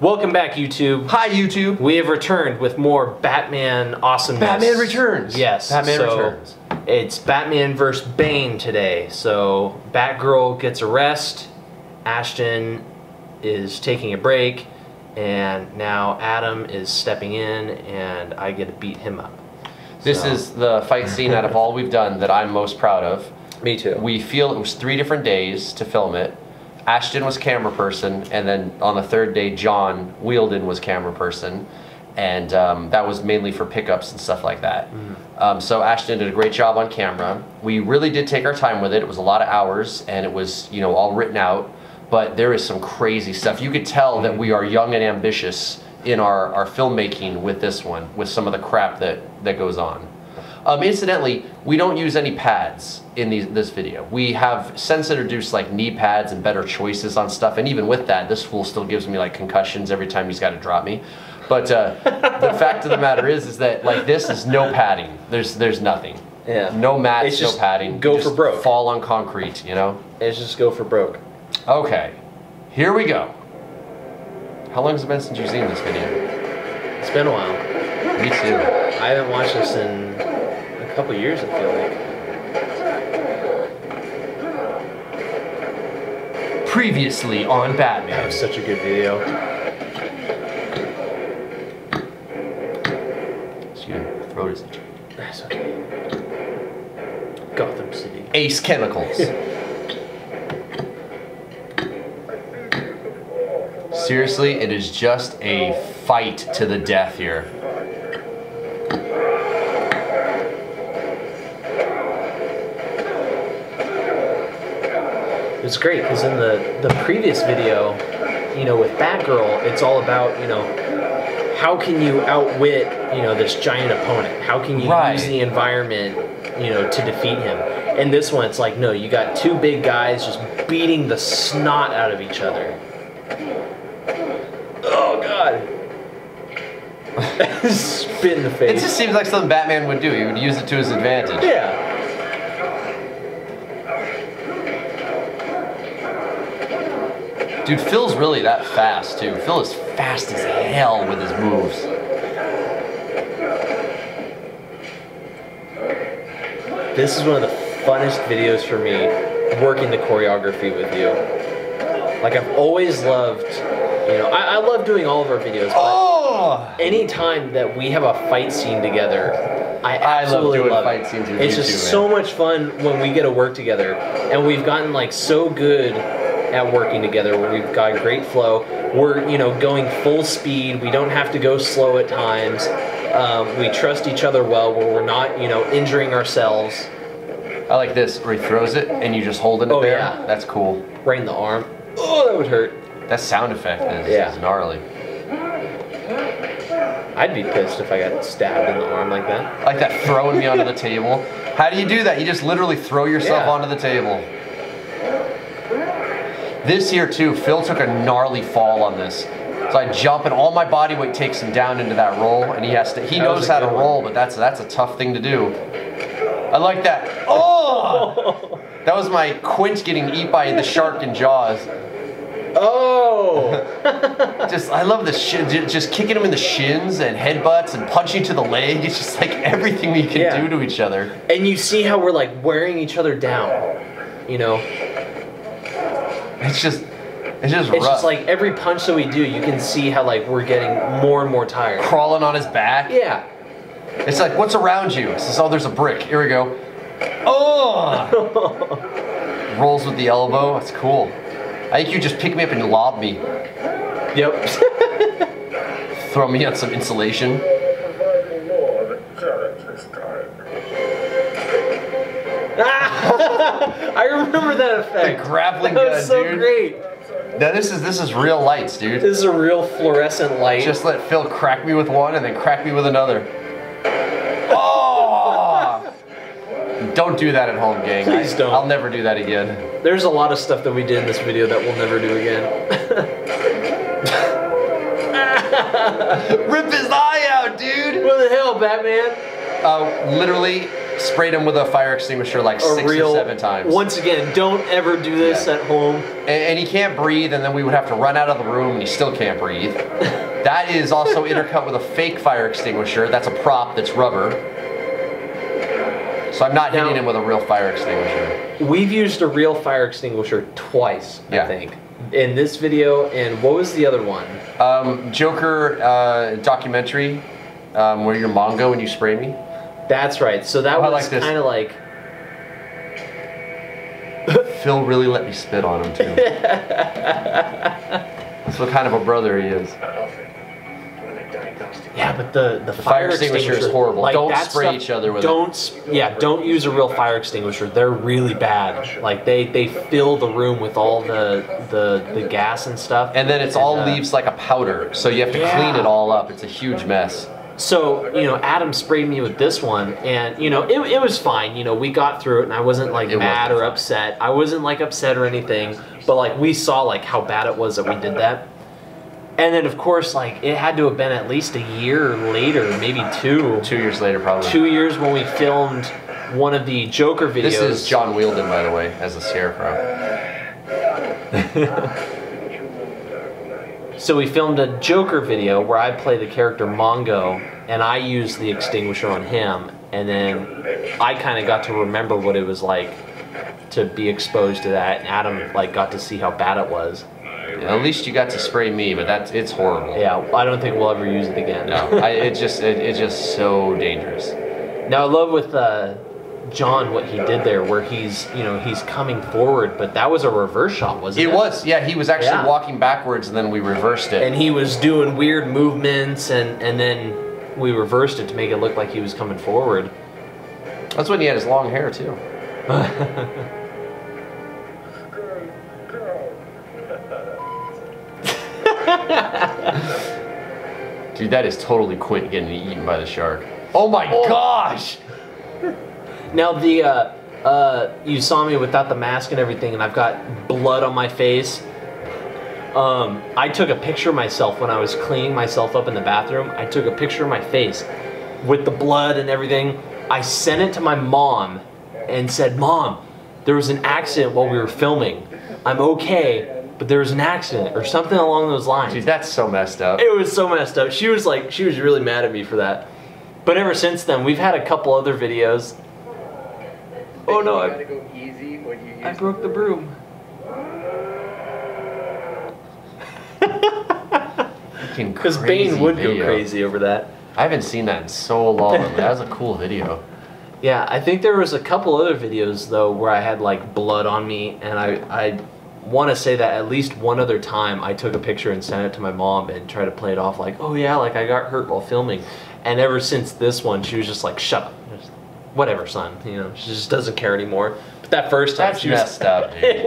Welcome back, YouTube. Hi, YouTube. We have returned with more Batman awesomeness. Batman Returns. Yes. Batman Returns. It's Batman vs. Bane today. So Batgirl gets a rest, Ashton is taking a break, and now Adam is stepping in, and I get to beat him up. This is the fight scene out of all we've done that I'm most proud of. Me too. We feel it was 3 different days to film it. Ashton was camera person, and then on the 3rd day, John Wielden was camera person, and that was mainly for pickups and stuff like that. So Ashton did a great job on camera. We really did take our time with it. It was a lot of hours, and it was, you know, all written out, but there is some crazy stuff. You could tell that we are young and ambitious in our filmmaking with this one, with some of the crap that goes on. Incidentally, we don't use any pads in this video. We have since introduced like knee pads and better choices on stuff, and even with that, this fool still gives me like concussions every time he's got to drop me. But the fact of the matter is that like this is no padding. There's nothing. Yeah. No mats, it's just no padding. Go for broke. Fall on concrete, you know? It's just go for broke. Okay, here we go. How long has it been since you've seen this video? It's been a while. Me too. I haven't watched this in a couple years, I feel like. Previously on Batman. That was such a good video. Excuse me, throat is itchy. That's okay. Gotham City. Ace Chemicals. Seriously, it is just a fight to the death here. It's great because in the previous video, you know, with Batgirl, it's all about, you know, how can you outwit, you know, this giant opponent? How can you use the environment, you know, to defeat him? And this one, it's like, no, you got 2 big guys just beating the snot out of each other. Oh God! Spit in the face. It just seems like something Batman would do. He would use it to his advantage. Yeah. Dude, Phil's really that fast, too. Phill is fast as hell with his moves. This is one of the funnest videos for me, working the choreography with you. Like, I've always loved, you know, I love doing all of our videos, but anytime that we have a fight scene together, I absolutely love doing fight scenes with you. It's just so much fun when we get to work together, and we've gotten like so good at working together where we've got great flow. We're, you know, going full speed. We don't have to go slow at times. We trust each other well where we're not, you know, injuring ourselves. I like this, where he throws it and you just hold it there. Yeah. That's cool. Right in the arm. Oh, that would hurt. That sound effect is gnarly. I'd be pissed if I got stabbed in the arm like that. Like that throwing me onto the table. How do you do that? You just literally throw yourself onto the table. This here too, Phill took a gnarly fall on this. So I jump and all my body weight takes him down into that roll, and he knows how to roll, but that's a tough thing to do. I like that. Oh! That was my Quint getting eat by the shark in Jaws. Oh! I love this shit. Just kicking him in the shins and headbutts and punching to the leg. It's just like everything we can do to each other. And you see how we're like wearing each other down, you know? It's just rough. It's just like every punch that we do, you can see how like we're getting more and more tired. Crawling on his back. Yeah. It's like, what's around you? It says, oh, there's a brick. Here we go. Oh! Rolls with the elbow. That's cool. I think you just pick me up and lob me. Yep. Throw me on some insulation. I remember that effect. The grappling gun, dude. That was so great. Now this is real lights, dude. This is a real fluorescent light. Just let Phill crack me with one and then crack me with another. Oh! Don't do that at home, gang. Please don't. I'll never do that again. There's a lot of stuff that we did in this video that we'll never do again. Rip his eye out, dude! What the hell, Batman? Literally sprayed him with a fire extinguisher like 6 or 7 times. Once again, don't ever do this at home. And he can't breathe, and then we would have to run out of the room, and he still can't breathe. That is also intercut with a fake fire extinguisher. That's a prop that's rubber. So I'm not hitting him with a real fire extinguisher. We've used a real fire extinguisher twice, I think. In this video, and what was the other one? Joker documentary, where you're Mongo and you spray me. That's right. So that was kind of like... Phil really let me spit on him, too. That's what kind of a brother he is. Yeah, but the fire extinguisher is horrible. Like, don't spray each other with it. Yeah, don't use a real fire extinguisher. They're really bad. Like they fill the room with all the gas and stuff. And then it's all leaves like a powder, so you have to clean it all up. It's a huge mess. So, you know, Adam sprayed me with this one, and, you know, it was fine. You know, we got through it, and I wasn't, like, mad or upset. I wasn't, like, upset or anything, but, like, we saw, like, how bad it was that we did that. And then, of course, like, it had to have been at least a year later, maybe 2. 2 years later, probably. 2 years when we filmed one of the Joker videos. This is John Wielden, by the way, as a scarecrow. So we filmed a Joker video where I play the character Mongo, and I used the extinguisher on him, and then I kind of got to remember what it was like to be exposed to that, and Adam like got to see how bad it was. Yeah, at least you got to spray me, but it's horrible. Yeah, I don't think we'll ever use it again. No, it's just so dangerous. Now I love with John what he did there, where he's coming forward, but that was a reverse shot, wasn't it? It was, yeah. He was actually walking backwards, and then we reversed it. And he was doing weird movements, and then we reversed it to make it look like he was coming forward. That's when he had his long hair too. Dude, that is totally Quint getting eaten by the shark. Oh my gosh! Now you saw me without the mask and everything, and I've got blood on my face. I took a picture of myself when I was cleaning myself up in the bathroom. I took a picture of my face with the blood and everything. I sent it to my mom and said, "Mom, there was an accident while we were filming. I'm okay, but there was an accident," or something along those lines. Dude, that's so messed up. It was so messed up. She was really mad at me for that. But ever since then, we've had a couple other videos. Oh no, I broke the broom. Because Bane would go crazy over that. I haven't seen that in so long. That was a cool video. Yeah, I think there was a couple other videos though where I had like blood on me, and I want to say that at least one other time I took a picture and sent it to my mom and tried to play it off like, oh yeah, like I got hurt while filming. And ever since this one, she was just like, shut up. Just, whatever, son. You know, she just doesn't care anymore. But that first time, she was messed up, dude.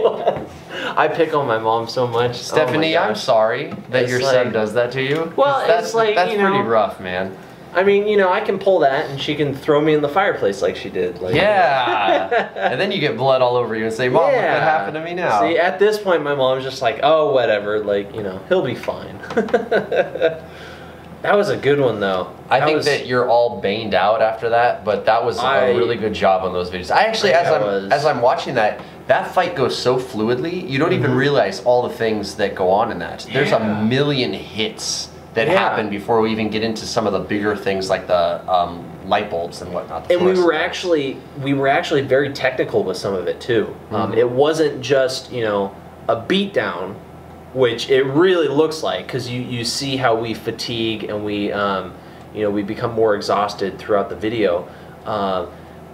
I pick on my mom so much. Stephanie, I'm sorry that your son does that to you. Well, that's like, that's pretty rough, man. I mean, you know, I can pull that, and she can throw me in the fireplace like she did. Like, yeah. And then you get blood all over you and say, Mom, look what happened to me now. See, at this point, my mom's just like, oh, whatever. Like, you know, he'll be fine. That was a good one, though. I think that you're all baned out after that, but that was a really good job on those videos. I actually, as I'm watching that fight goes so fluidly, you don't even realize all the things that go on in that. There's a million hits that happen before we even get into some of the bigger things like the light bulbs and whatnot. And we were actually very technical with some of it too. It wasn't just, you know, a beatdown, which it really looks like, because you see how we fatigue and we you know, we become more exhausted throughout the video.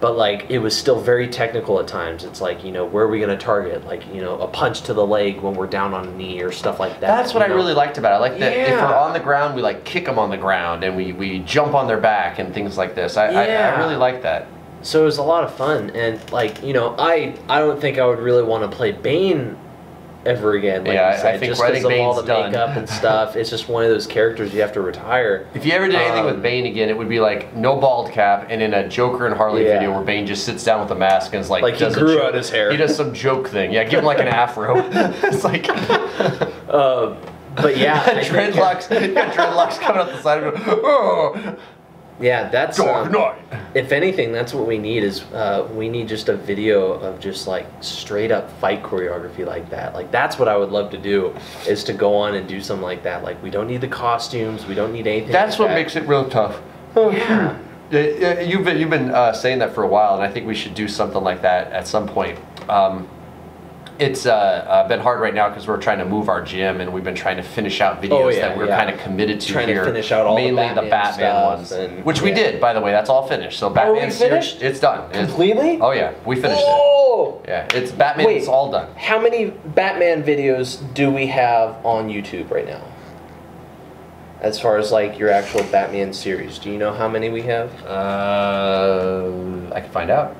But like, it was still very technical at times. It's like, you know, where are we going to target? Like, you know, a punch to the leg when we're down on a knee or stuff like that. That's what I really liked about it. I like that if we're on the ground, we like kick them on the ground and we jump on their back and things like this. I really like that. So it was a lot of fun. And like, you know, I don't think I would really want to play Bane ever again. Like yeah, you said, I think just because of all the done. makeup and stuff. It's just one of those characters you have to retire. If you ever did anything with Bane again, it would be like no bald cap, and in a Joker and Harley video where Bane just sits down with a mask and is like he grew out his hair. He does some joke thing. Yeah, give him like an afro. It's like but yeah, dreadlocks coming out the side of it. Oh. Yeah, that's Dark Knight. If anything, that's what we need is we need just a video of just like straight up fight choreography like that. Like that's what I would love to do is to go on and do something like that. Like we don't need the costumes, we don't need anything. That's like what makes it real tough. Yeah. You've been saying that for a while, and I think we should do something like that at some point. It's been hard right now because we're trying to move our gym, and we've been trying to finish out videos that we're kind of committed to trying here. To finish out all mainly the Batman ones, which we did, by the way. That's all finished. So Batman finished? It's done. Completely? Oh yeah, we finished it. Yeah, it's Batman. Wait, it's all done. How many Batman videos do we have on YouTube right now? As far as like your actual Batman series, do you know how many we have? I can find out.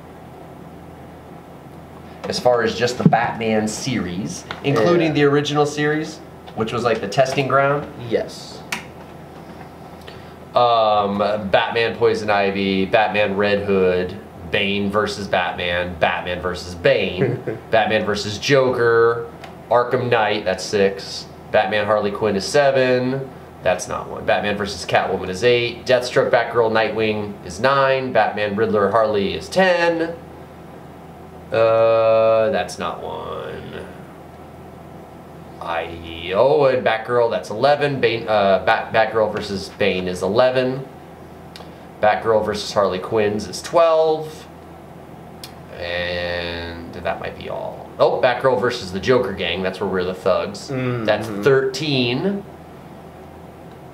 As far as just the Batman series, including the original series, which was like the testing ground. Yes. Batman Poison Ivy, Batman Red Hood, Bane versus Batman, Batman versus Bane, Batman versus Joker, Arkham Knight, that's 6, Batman Harley Quinn is 7, that's not 1, Batman versus Catwoman is 8, Deathstroke Batgirl Nightwing is 9, Batman Riddler Harley is 10, that's not 1. And Batgirl, that's 11. Bane, Batgirl versus Bane is 11. Batgirl versus Harley Quinn's is 12. And that might be all. Oh, Batgirl versus the Joker Gang, that's where we're the thugs. That's 13.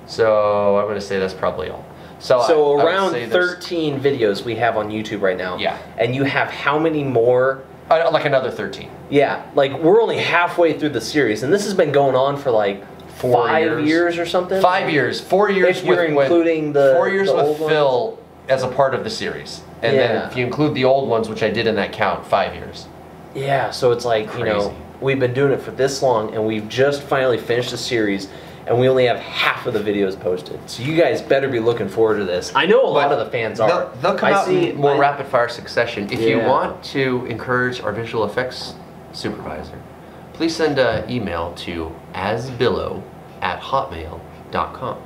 So I'm going to say that's probably all. So around 13 videos we have on YouTube right now. Yeah. And you have how many more? Like another 13. Yeah, like we're only halfway through the series, and this has been going on for like 5 years or something. 5 years, 4 years. If you're including the 4 years the with Phil as a part of the series, and then if you include the old ones, which I did in that count, 5 years. Yeah, so it's like Crazy. we've been doing it for this long, and we've just finally finished the series. And we only have half of the videos posted. So you guys better be looking forward to this. I know a lot of the fans are. They'll come out in more rapid fire succession. If you want to encourage our visual effects supervisor, please send an email to asbillo@hotmail.com.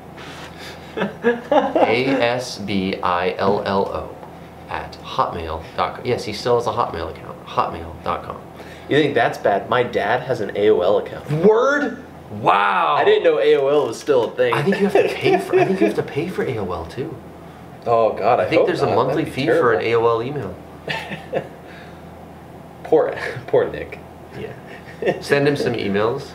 ASBILLO@hotmail.com. Yes, he still has a Hotmail account. Hotmail.com. You think that's bad? My dad has an AOL account. Word? Wow! I didn't know AOL was still a thing. I think you have to pay for. I think you have to pay for AOL too. Oh God! I think there's a monthly fee for an AOL email. Poor Nick. Yeah. Send him some emails,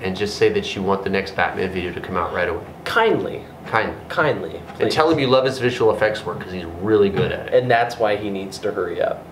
and just say that you want the next Batman video to come out right away. Kindly. And tell him you love his visual effects work because he's really good at it. And that's why he needs to hurry up.